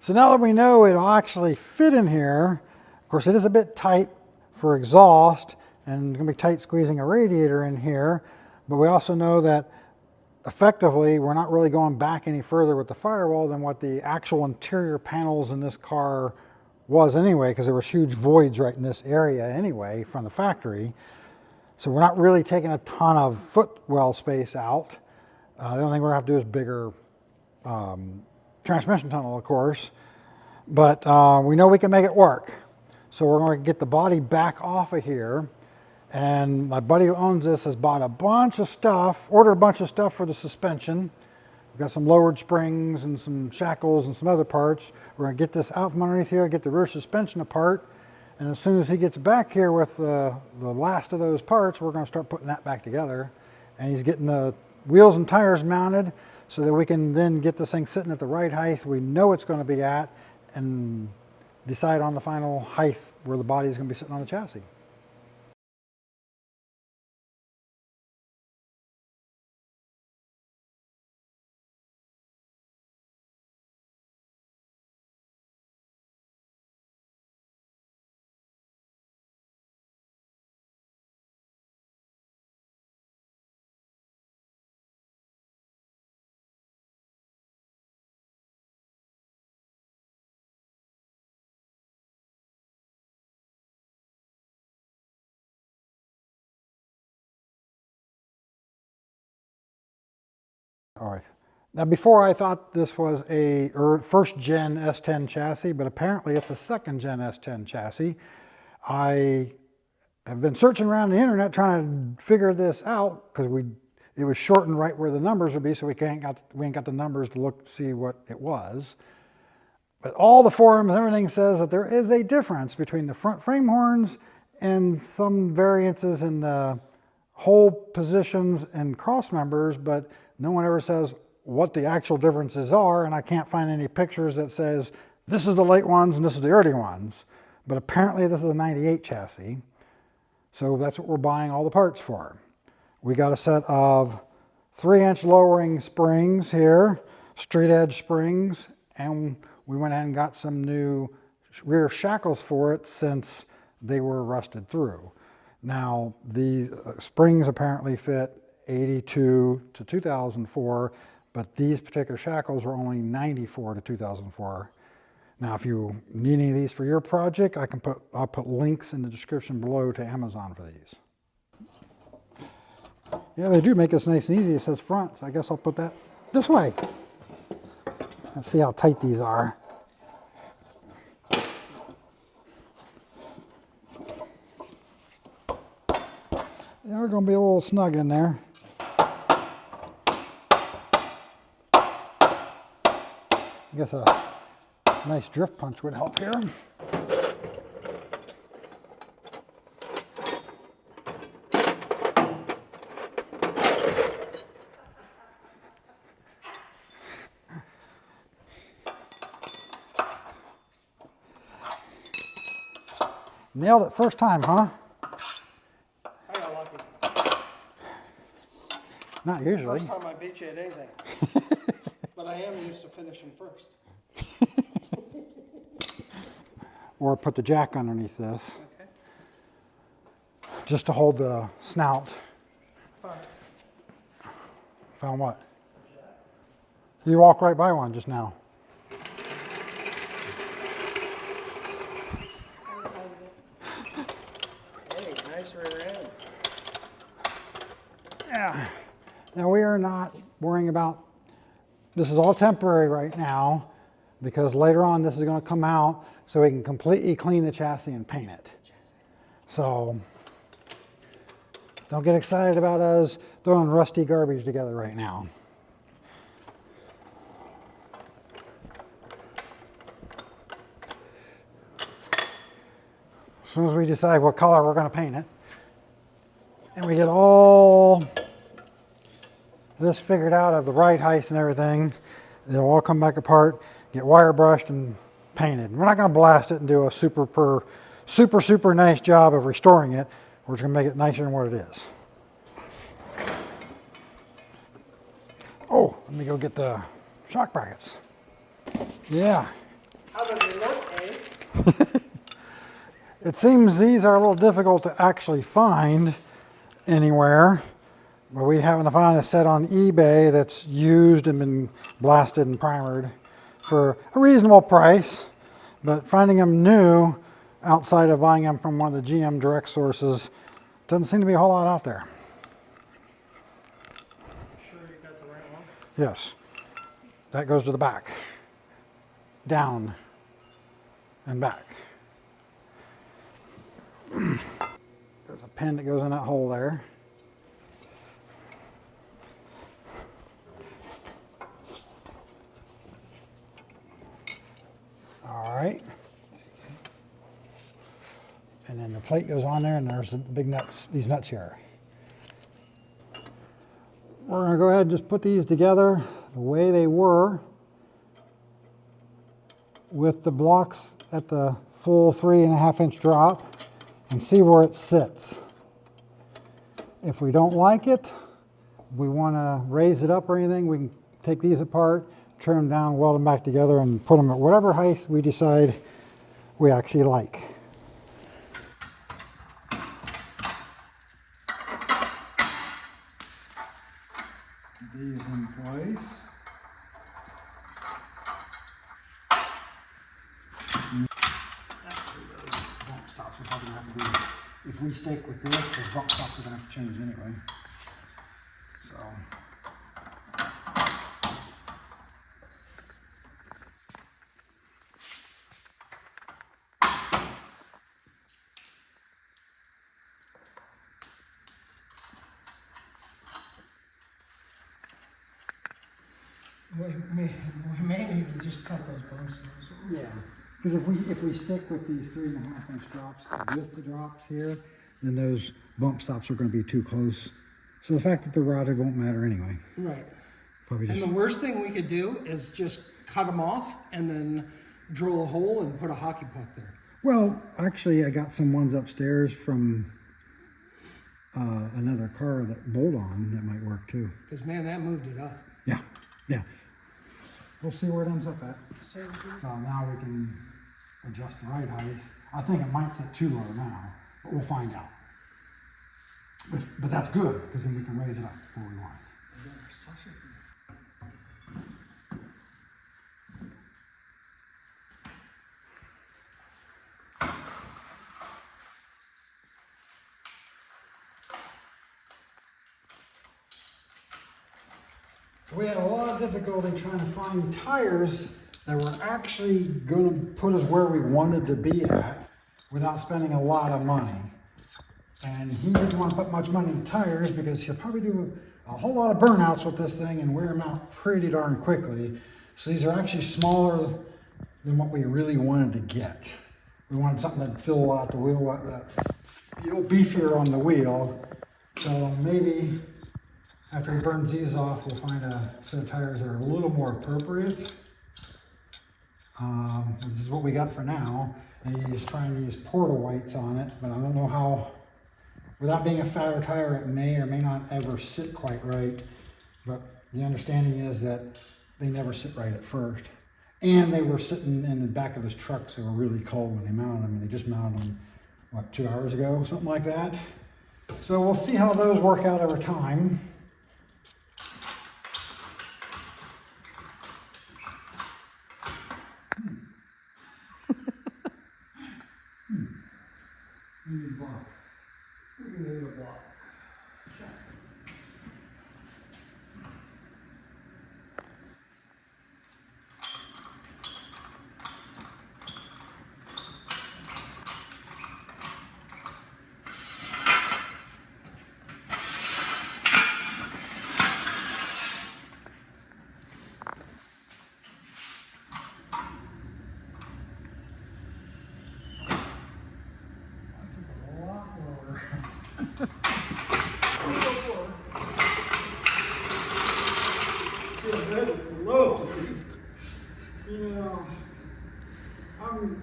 So now that we know it'll actually fit in here, of course it is a bit tight for exhaust and it's going to be tight squeezing a radiator in here, but we also know that effectively we're not really going back any further with the firewall than what the actual interior panels in this car was anyway, because there was huge voids right in this area anyway from the factory. So we're not really taking a ton of footwell space out. The only thing we're going to have to do is bigger transmission tunnel, of course. But we know we can make it work. So we're going to get the body back off of here. And my buddy who owns this has bought a bunch of stuff, ordered a bunch of stuff for the suspension. We've got some lowered springs and some shackles and some other parts. We're going to get this out from underneath here, get the rear suspension apart. And as soon as he gets back here with the last of those parts, we're going to start putting that back together. And he's getting the wheels and tires mounted so that we can then get this thing sitting at the right height we know it's going to be at and decide on the final height where the body is going to be sitting on the chassis. All right. Now before I thought this was a first gen S10 chassis, but apparently it's a second gen S10 chassis. I have been searching around the internet trying to figure this out because it was shortened right where the numbers would be, so we ain't got the numbers to look to see what it was. But all the forums and everything says that there is a difference between the front frame horns and some variances in the hole positions and cross members, but no one ever says what the actual differences are, and I can't find any pictures that says this is the late ones and this is the early ones. But apparently this is a 98 chassis, so that's what we're buying all the parts for. We got a set of 3-inch lowering springs here, straight edge springs, and we went ahead and got some new rear shackles for it since they were rusted through. Now the springs apparently fit 82 to 2004, but these particular shackles were only 94 to 2004. Now, if you need any of these for your project, I'll put links in the description below to Amazon for these. Yeah, they do make this nice and easy. It says front, so I guess I'll put that this way. Let's see how tight these are. They're going to be a little snug in there. I guess a nice drift punch would help here. Nailed it first time, huh? I got lucky. Not usually. First time I beat you at anything. But I am used to finishing first. Or put the jack underneath this. Okay. Just to hold the snout. Fine. Found what? You walked right by one just now. Hey, nice rear end. Yeah. Now we are not worrying about, this is all temporary right now, because later on this is going to come out so we can completely clean the chassis and paint it. So don't get excited about us throwing rusty garbage together right now. As soon as we decide what color we're going to paint it, and we get all this figured out of the right height and everything, it'll all come back apart, get wire brushed and painted. We're not going to blast it and do a super nice job of restoring it. We're just going to make it nicer than what it is. Oh, let me go get the shock brackets. Yeah, How does it look, eh? It seems these are a little difficult to actually find anywhere, but we happen to find a set on eBay that's used and been blasted and primered for a reasonable price, but finding them new outside of buying them from one of the GM direct sources doesn't seem to be a whole lot out there. Sure you got the right one? Yes, that goes to the back, down and back. There's a pin that goes in that hole there. All right. And then the plate goes on there, and there's the big nuts, these nuts here. We're going to go ahead and just put these together the way they were with the blocks at the full 3.5 inch drop and see where it sits. If we don't like it, we want to raise it up or anything, we can take these apart, turn them down, weld them back together, and put them at whatever height we decide we actually like. These in place. Bump stops are probably going to have to be, if we stick with this, the bump stops are going to have to change anyway. So. We may need to just cut those bumps. Yeah, because if we stick with these 3.5 inch drops with the drops here, then those bump stops are going to be too close. So the fact that they're routed won't matter anyway. Right. Probably And just, the worst thing we could do is just cut them off and then drill a hole and put a hockey puck there. well, actually I got some ones upstairs from another car that bolt on that might work too. Because man, that moved it up. Yeah, yeah. We'll see where it ends up at. So now we can adjust the right height. I think it might sit too low now, but we'll find out. But that's good, because then we can raise it up where we want it. So we had a lot of difficulty trying to find tires that were actually going to put us where we wanted to be at without spending a lot of money. And he didn't want to put much money in tires because he'll probably do a whole lot of burnouts with this thing and wear them out pretty darn quickly. So these are actually smaller than what we really wanted to get. We wanted something that'd fill out the wheel, feel beefier on the wheel. So maybe after he burns these off, we'll find a set of tires that are a little more appropriate. This is what we got for now. And he's trying to use Porta Whites on it, but I don't know how, without being a fatter tire, it may or may not ever sit quite right. But the understanding is that they never sit right at first. And they were sitting in the back of his truck, so they were really cold when they mounted them. And they just mounted them, what, 2 hours ago, something like that. So we'll see how those work out over time. We need a block. We need a block.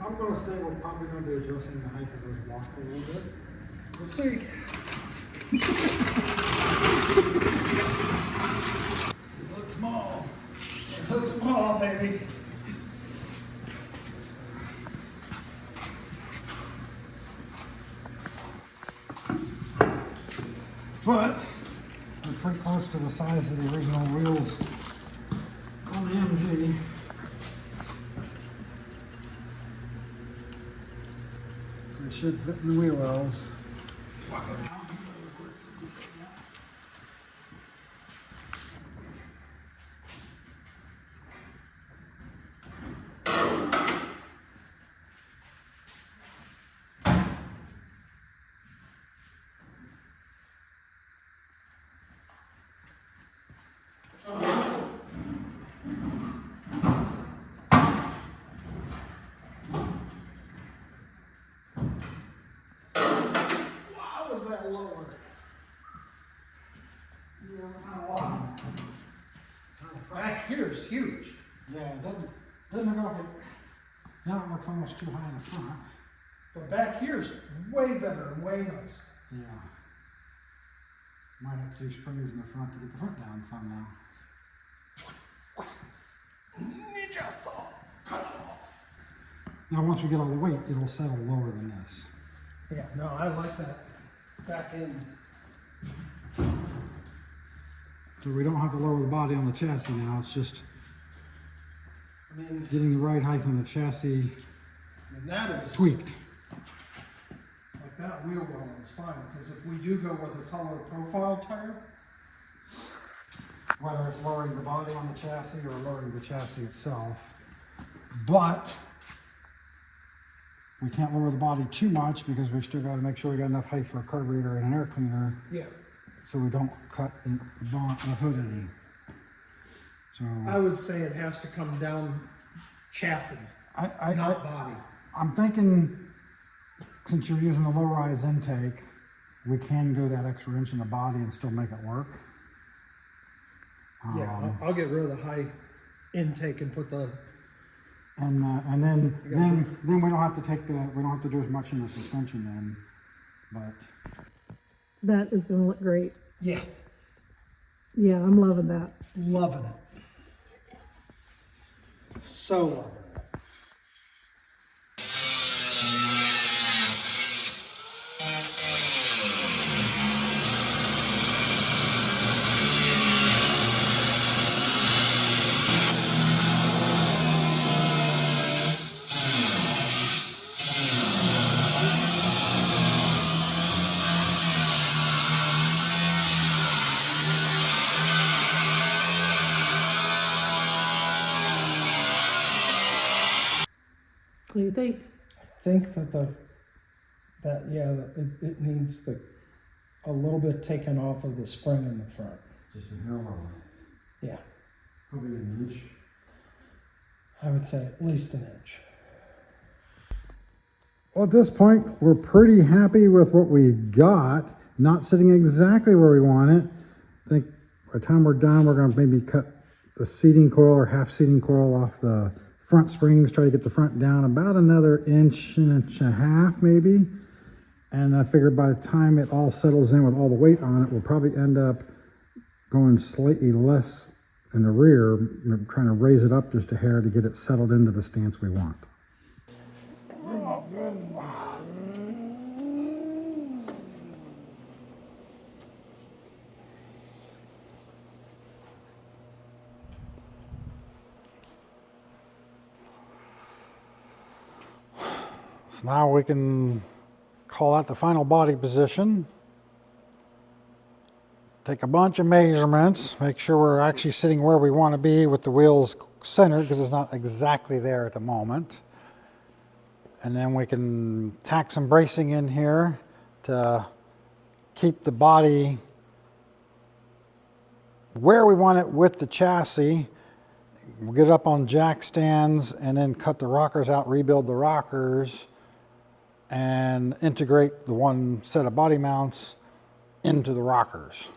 I'm going to say we're probably going to be adjusting the height of those blocks a little bit. We'll see. It looks small. It looks small, baby. But they're pretty close to the size of the original wheels on the MG. So they should fit in the wheel wells. How was that lower? Yeah, kind of long. Back here's huge. Yeah, it doesn't look like it. Now it looks almost too high in the front. But back here's way better and way nice. Yeah. Might have to do springs in the front to get the front down some now. Ninja saw. Cut it off. Now once we get all the weight, it'll settle lower than this. Yeah, no, I like that back end. So we don't have to lower the body on the chassis now, it's just I mean, getting the right height on the chassis that is tweaked. like that wheel well is fine because if we do go with a taller profile tire, Whether it's lowering the body on the chassis or lowering the chassis itself. But we can't lower the body too much because we still got to make sure we got enough height for a carburetor and an air cleaner yeah, so we don't cut the hood any. So I would say it has to come down chassis, not body. I'm thinking since you're using a low-rise intake, we can go that extra inch in the body and still make it work. Yeah, I'll get rid of the high intake and put the. And then we don't have to we don't have to do as much in the suspension then, but. That is gonna look great. Yeah, Yeah, I'm loving that. loving it. So loving it. What do you think? I think that it needs a little bit taken off of the spring in the front. Just a hair lower. Yeah, Probably an inch. I would say at least an inch. Well, at this point, we're pretty happy with what we got. Not sitting exactly where we want it. I think by the time we're done, we're going to maybe cut the seating coil or half seating coil off the front springs, try to get the front down about another inch and a half maybe. And I figured by the time it all settles in with all the weight on it, we'll probably end up going slightly less in the rear, trying to raise it up just a hair to get it settled into the stance we want. So now we can call out the final body position. Take a bunch of measurements, make sure we're actually sitting where we want to be with the wheels centered because it's not exactly there at the moment. And then we can tack some bracing in here to keep the body where we want it with the chassis. We'll get it up on jack stands and then cut the rockers out, rebuild the rockers, and integrate the one set of body mounts into the rockers.